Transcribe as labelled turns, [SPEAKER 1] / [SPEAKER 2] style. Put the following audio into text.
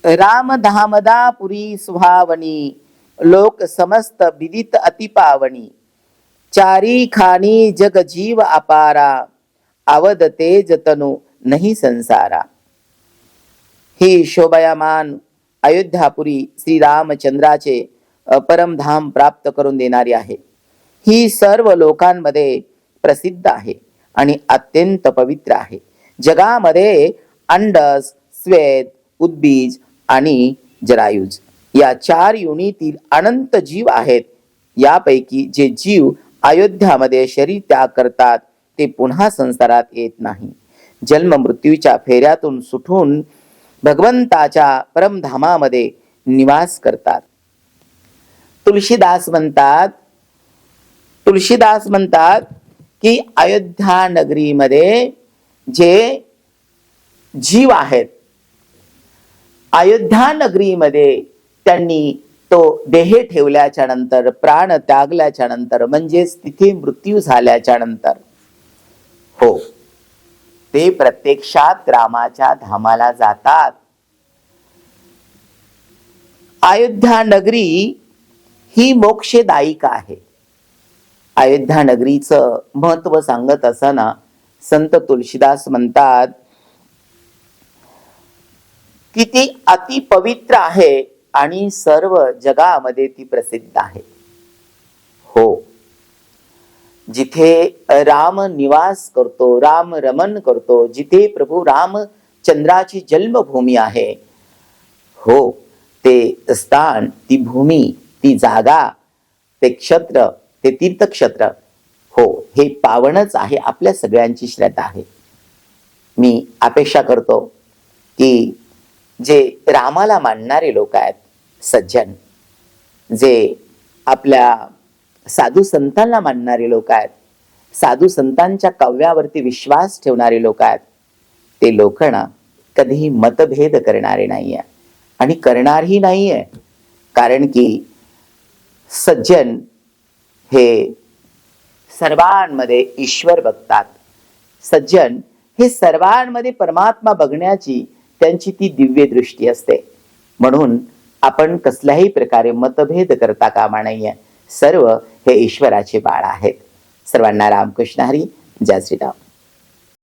[SPEAKER 1] राम धामदा पुरी सुहावणी, लोक समस्त विदित अति पावणी, चारी खानी जग जीव अपारा, अवध तेज तनु नहीं संसारा. ही शोभायमान अयोध्यापुरी श्रीरामचंद्राचे परमधाम प्राप्त करून देणारी आहे. ही सर्व लोकांमध्ये प्रसिद्ध आहे आणि अत्यंत पवित्र आहे. जगामध्ये अंडस, श्वेत, उद्बीज आणि जरायुज या 4 योनीतील अनंत जीव आहेत. यापैकी जे जीव अयोध्यामध्ये शरीर त्याग करतात ते पुन्हा संसारात येत नाही. जन्म मृत्यूच्या फेऱ्यातून सुटून भगवंताच्या परमधामामध्ये निवास करतात. तुलसीदास म्हणतात की अयोध्या नगरीमध्ये जे जीव आहेत, अयोध्या नगरीमध्ये त्यांनी तो देह ठेवल्याच्या नंतर, प्राण त्यागल्याच्या नंतर, म्हणजेच तिथे मृत्यू झाल्याच्या नंतर, हो, ते प्रत्यक्षात रामाच्या धामाला जातात. अयोध्या नगरी ही मोक्षदायिका आहे. अयोध्या नगरीचं महत्व सांगत असताना संत तुलसीदास म्हणतात की ती अति पवित्र आहे आणि सर्व जगामध्ये ती प्रसिद्ध आहे. हो, जिथे राम निवास करतो, राम रमण करतो, जिथे प्रभू रामचंद्राची जन्मभूमी आहे, हो, ते स्थान, ती भूमी, ती जागा, ते क्षेत्र, ते तीर्थक्षेत्र, हो, हे पावनच आहे. आपल्या सगळ्यांची श्रद्धा आहे. मी अपेक्षा करतो की जे रामाला मानणारे लोक आहेत, सज्जन, जे आपल्या साधू संतांना मानणारे लोक आहेत, साधू संतांच्या काव्यावरती विश्वास ठेवणारे लोक आहेत, ते लोक ना कधीही मतभेद करणारे नाहीये आणि करणारही नाहीये. कारण की सज्जन हे सर्वांमध्ये ईश्वर बघतात. सज्जन हे सर्वांमध्ये परमात्मा बघण्याची त्यांची ती दिव्य दृष्टी असते. म्हणून आपण कसल्याही प्रकारे मतभेद करता कामा नये. सर्व हे ईश्वराचे बाळ आहेत. सर्वांना रामकृष्ण हरी. जय श्रीराम.